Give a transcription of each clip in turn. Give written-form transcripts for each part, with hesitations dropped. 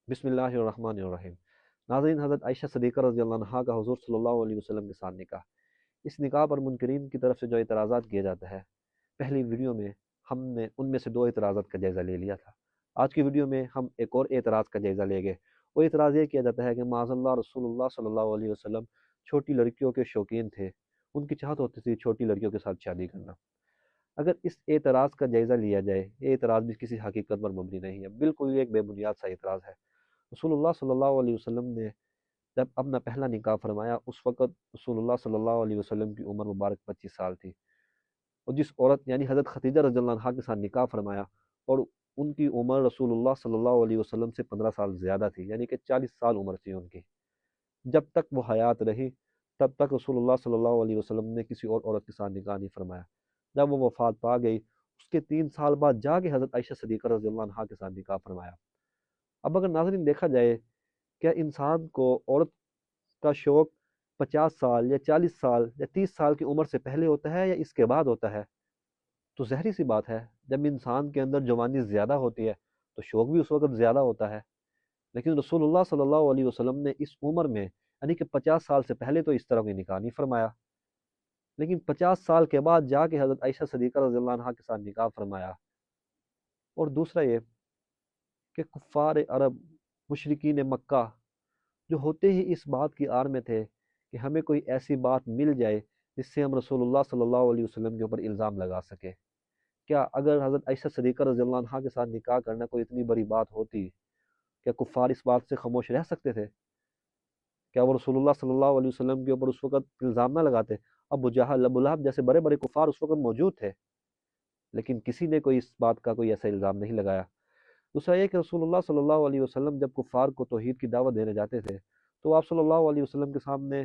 بسم اللہ الرحمن الرحیم۔ ناظرین، حضرت عائشہ صدیقہ رضی اللہ عنہا کا حضور صلی اللہ علیہ وسلم کے ساتھ نکاح، اس نکاح پر منکرین کی طرف سے جو اعتراضات کیا جاتا ہے، پہلی ویڈیو میں ہم نے ان میں سے دو اعتراضات کا جائزہ لے لیا تھا۔ آج کی ویڈیو میں ہم ایک اور اعتراض کا جائزہ لیں گے۔ وہ اعتراض یہ کیا جاتا ہے کہ معاذ اللہ رسول اللہ صلی اللہ علیہ وسلم چھوٹی لڑکیوں کے شوقین تھے، ان کی چاہت ہوتی تھی چھوٹی لڑکیوں کے ساتھ شادی کرنا۔ اگر اس اعتراض کا جائزہ لیا جائے، یہ اعتراض بھی کسی حقیقت پر مبنی نہیں ہے، بالکل یہ ایک بے بنیاد سا اعتراض ہے۔ رسول اللہ صلی اللہ علیہ وسلم نے جب اپنا پہلا نکاح فرمایا، اس وقت رسول اللہ صلی اللہ علیہ وسلم کی عمر مبارک 25 سال تھی، اور جس عورت یعنی حضرت خدیجہ رضی اللہ عنہا کے ساتھ نکاح فرمایا، اور ان کی عمر رسول اللہ صلی اللہ علیہ وسلم سے 15 سال زیادہ تھی، یعنی کہ 40 سال عمر تھی ان کی۔ جب تک وہ حیات رہی تب تک رسول اللہ صلی اللہ علیہ وسلم نے کسی اور عورت کے ساتھ نکاح نہیں فرمایا۔ جب وہ وفات پا گئی، اس کے 3 سال بعد جا کے حضرت عائشہ صدیقہ رضی اللہ عنہا کے ساتھ نکاح فرمایا۔ اب اگر ناظرین دیکھا جائے، کیا انسان کو عورت کا شوق 50 سال یا 40 سال یا 30 سال کی عمر سے پہلے ہوتا ہے یا اس کے بعد ہوتا ہے؟ تو ظاہری سی بات ہے، جب انسان کے اندر جوانی زیادہ ہوتی ہے تو شوق بھی اس وقت زیادہ ہوتا ہے۔ لیکن رسول اللہ صلی اللہ علیہ وسلم نے اس عمر میں یعنی کہ 50 سال سے پہلے تو اس طرح کی نکاح نہیں فرمایا، لیکن 50 سال کے بعد جا کے حضرت عائشہ صدیقہ رضی اللہ عنہا کے ساتھ نکاح فرمایا۔ اور دوسرا یہ کہ کفار عرب، مشرکین مکہ، جو ہوتے ہی اس بات کی آڑ میں تھے کہ ہمیں کوئی ایسی بات مل جائے جس سے ہم رسول اللہ صلی اللہ علیہ وسلم کے اوپر الزام لگا سکے۔ کیا اگر حضرت عائشہ صدیقہ رضی اللہ عنہا کے ساتھ نکاح کرنا کوئی اتنی بڑی بات ہوتی، کیا کفار اس بات سے خاموش رہ سکتے تھے؟ کیا وہ رسول اللہ صلی اللہ علیہ وسلم کے اوپر اس وقت الزام نہ لگاتے؟ ابو جہل، ابو لہب جیسے بڑے بڑے کفار اس وقت موجود تھے، لیکن کسی نے کوئی اس بات کا کوئی ایسا الزام نہیں لگایا۔ دوسرا یہ کہ رسول اللہ صلی اللہ علیہ وسلم جب کفار کو توحید کی دعوت دینے جاتے تھے تو آپ صلی اللہ علیہ وسلم کے سامنے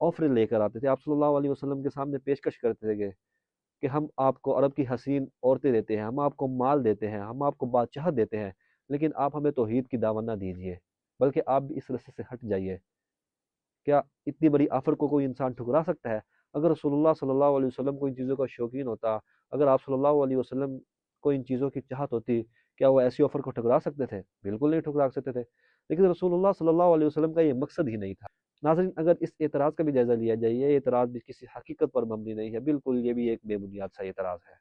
آفر لے کر آتے تھے، آپ صلی اللہ علیہ وسلم کے سامنے پیشکش کرتے تھے کہ ہم آپ کو عرب کی حسین عورتیں دیتے ہیں، ہم آپ کو مال دیتے ہیں، ہم آپ کو بادشاہت دیتے ہیں، لیکن آپ ہمیں توحید کی دعوت نہ دیجیے، بلکہ آپ بھی اس رستے سے ہٹ جائیے۔ کیا اتنی بڑی آفر کو کوئی انسان ٹھکرا سکتا ہے؟ اگر رسول اللہ صلی اللہ علیہ وسلم کو ان چیزوں کا شوقین ہوتا، اگر آپ صلی اللہ علیہ وسلم کو ان چیزوں کی چاہت ہوتی، کیا وہ ایسی آفر کو ٹھکرا سکتے تھے؟ بالکل نہیں ٹھکرا سکتے تھے، لیکن رسول اللہ صلی اللہ علیہ وسلم کا یہ مقصد ہی نہیں تھا۔ ناظرین، اگر اس اعتراض کا بھی جائزہ لیا جائے، یہ اعتراض بھی کسی حقیقت پر مبنی نہیں ہے، بالکل یہ بھی ایک بے بنیاد سا اعتراض ہے۔